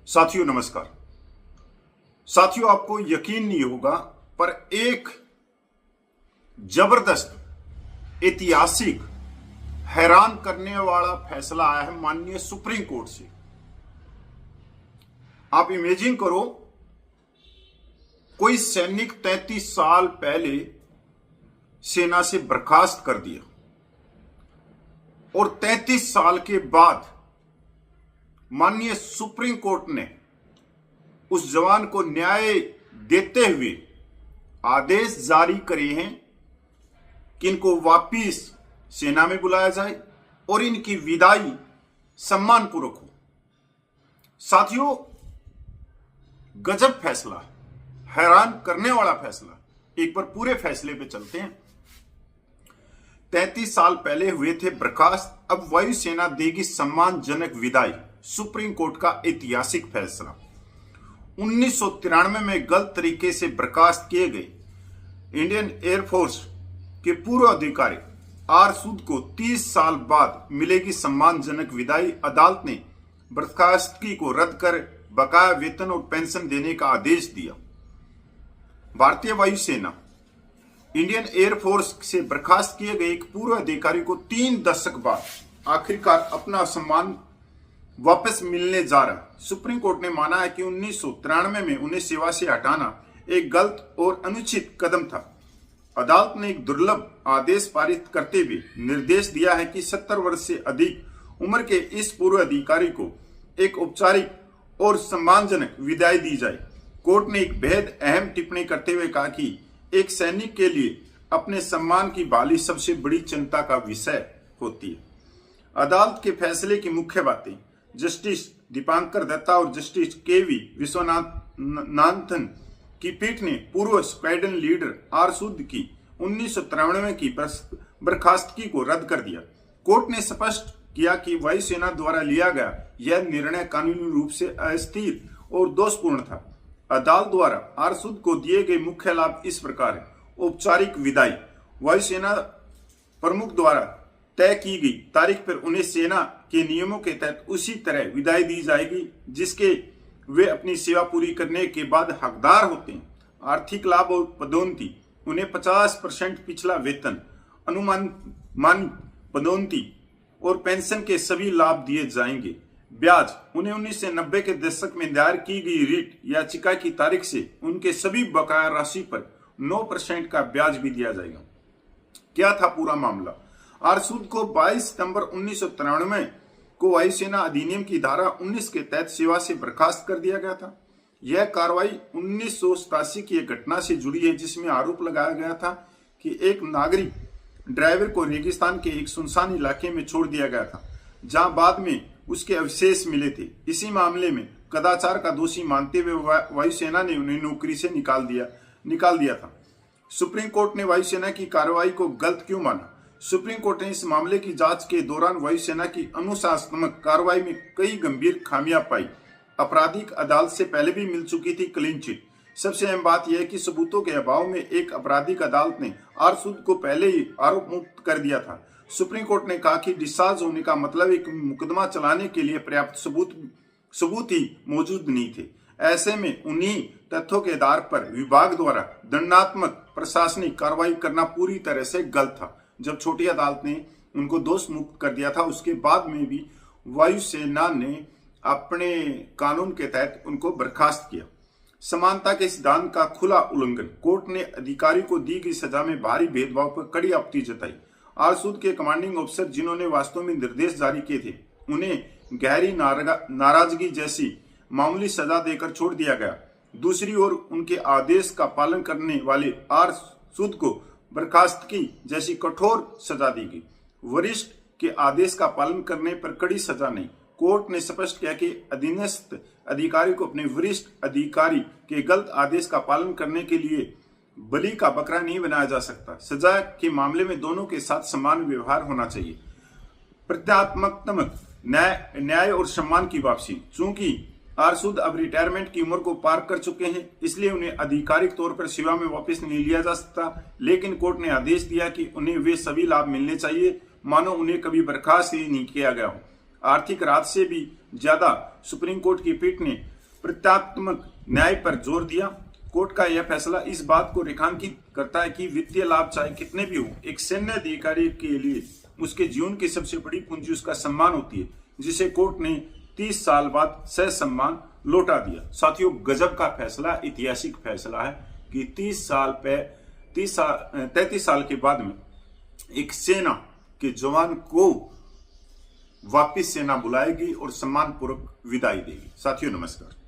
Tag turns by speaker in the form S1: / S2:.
S1: साथियों नमस्कार। साथियों, आपको यकीन नहीं होगा पर एक जबरदस्त, ऐतिहासिक, हैरान करने वाला फैसला आया है माननीय सुप्रीम कोर्ट से। आप इमेजिन करो, कोई सैनिक 33 साल पहले सेना से बर्खास्त कर दिया और 33 साल के बाद माननीय सुप्रीम कोर्ट ने उस जवान को न्याय देते हुए आदेश जारी करे हैं कि इनको वापिस सेना में बुलाया जाए और इनकी विदाई सम्मानपूर्वक हो। साथियों, गजब फैसला, हैरान करने वाला फैसला। एक बार पूरे फैसले पे चलते हैं। 33 साल पहले हुए थे बर्खास्त, अब वायुसेना देगी सम्मानजनक विदाई। सुप्रीम कोर्ट का ऐतिहासिक फैसला। 1993 में गलत तरीके से बर्खास्त किए गए इंडियन एयरफोर्स के पूर्व अधिकारी आर सूद को 30 साल बाद मिलेगी सम्मानजनक विदाई। अदालत ने बर्खास्तगी को रद्द कर बकाया वेतन और पेंशन देने का आदेश दिया। भारतीय वायुसेना इंडियन एयरफोर्स से बर्खास्त किए गए एक पूर्व अधिकारी को 3 दशक बाद आखिरकार अपना सम्मान वापस मिलने जा रहा। सुप्रीम कोर्ट ने माना है कि 1993 में उन्हें सेवा से हटाना एक गलत और अनुचित कदम था। अदालत ने एक दुर्लभ आदेश पारित करते हुए निर्देश दिया है कि 70 वर्ष से अधिक उम्र के इस पूर्व अधिकारी को एक औपचारिक और सम्मानजनक विदाई दी जाए। कोर्ट ने एक बेहद अहम टिप्पणी करते हुए कहा कि एक सैनिक के लिए अपने सम्मान की बहाली सबसे बड़ी चिंता का विषय होती है। अदालत के फैसले की मुख्य बातें। जस्टिस दीपांकर दत्ता और जस्टिस केवी विश्वनाथन की पीठ ने पूर्व स्क्वाड्रन लीडर आर सूद की 1993 की बर्खास्तगी को रद्द कर दिया। कोर्ट ने स्पष्ट किया कि वायुसेना द्वारा लिया गया यह निर्णय कानूनी रूप से अस्थिर और दोषपूर्ण था। अदालत द्वारा आर सूद को दिए गए मुख्य लाभ इस प्रकार है। औपचारिक विदाई। वायुसेना प्रमुख द्वारा तय की गई तारीख पर उन्हें सेना के नियमों के तहत उसी तरह विदाई दी जाएगी जिसके वे अपनी सेवा पूरी करने के बाद हकदार होते हैं। आर्थिक लाभ और पदोन्नति। उन्हें 50% पिछला वेतन, अनुमानित पदोन्नति और पेंशन के सभी लाभ दिए जाएंगे। ब्याज। उन्हें 1990 के दशक में दायर की गई रिट याचिका की तारीख से उनके सभी बकाया राशि पर 9% का ब्याज भी दिया जाएगा। क्या था पूरा मामला? आर सूद को 22 सितंबर 1993 को वायुसेना अधिनियम की धारा 19 के तहत सेवा से बर्खास्त कर दिया गया था। यह कार्रवाई 1987 की एक घटना से जुड़ी है जिसमें आरोप लगाया गया था कि एक नागरिक ड्राइवर को रेगिस्तान के एक सुनसान इलाके में छोड़ दिया गया था जहां बाद में उसके अवशेष मिले थे। इसी मामले में कदाचार का दोषी मानते हुए वायुसेना ने उन्हें नौकरी से निकाल दिया था। सुप्रीम कोर्ट ने वायुसेना की कार्रवाई को गलत क्यों माना? सुप्रीम कोर्ट ने इस मामले की जांच के दौरान वायुसेना की अनुशासनात्मक कार्रवाई में कई गंभीर खामियां पाई। आपराधिक अदालत से पहले भी मिल चुकी थी क्लीन चिट। सबसे अहम बात यह है कि सबूतों के अभाव में एक आपराधिक अदालत ने आर सूद को पहले ही आरोप मुक्त कर दिया था। सुप्रीम कोर्ट ने कहा कि डिस्चार्ज होने का मतलब एक मुकदमा चलाने के लिए पर्याप्त सबूत ही मौजूद नहीं थे। ऐसे में उन्हीं तथ्यों के आधार पर विभाग द्वारा दंडात्मक प्रशासनिक कार्रवाई करना पूरी तरह से गलत था। जब छोटी अदालत ने उनको दोष मुक्त कर दिया था, उसके बाद में भी वायुसेना ने अपने कानून के तहत उनको बर्खास्त किया। समानता के सिद्धांत का खुला उल्लंघन। कोर्ट ने अधिकारी को दी गई सजा में भारी भेदभाव पर कड़ी आपत्ति जताई। आर सूद के कमांडिंग ऑफिसर जिन्होंने वास्तव में निर्देश जारी किए थे, उन्हें गहरी नाराजगी जैसी मामूली सजा देकर छोड़ दिया गया। दूसरी ओर उनके आदेश का पालन करने वाले आर सूद को बर्खास्तगी जैसी कठोर सजा दी गई। वरिष्ठ के आदेश का पालन करने पर कड़ी सजा नहीं। कोर्ट ने स्पष्ट किया कि अधीनस्थ अधिकारी को अपने वरिष्ठ अधिकारी के गलत आदेश का पालन करने के लिए बलि का बकरा नहीं बनाया जा सकता। सजा के मामले में दोनों के साथ समान व्यवहार होना चाहिए। प्रत्यात्मक न्याय और सम्मान की वापसी। चूंकि आर सूद अब रिटायरमेंट की उम्र को पार कर चुके हैं, इसलिए उन्हें आधिकारिक तौर पर सेवा में वापस नहीं लिया जा सकता। लेकिन कोर्ट ने आदेश दिया कि उन्हें वे सभी लाभ मिलने चाहिए मानो उन्हें कभी बर्खास्त ही नहीं किया गया हो। आर्थिक राहत से भी ज्यादा सुप्रीम कोर्ट की पीठ ने प्रत्यात्मक न्याय पर जोर दिया। कोर्ट का यह फैसला इस बात को रेखांकित करता है कि वित्तीय लाभ चाहे कितने भी हो, एक सैन्य अधिकारी के लिए उसके जीवन की सबसे बड़ी पूंजी उसका सम्मान होती है, जिसे कोर्ट ने 30 साल बाद ससम्मान लौटा दिया। साथियों, गजब का फैसला, ऐतिहासिक फैसला है कि 33 साल के बाद में एक सेना के जवान को वापिस सेना बुलाएगी और सम्मानपूर्वक विदाई देगी। साथियों, नमस्कार।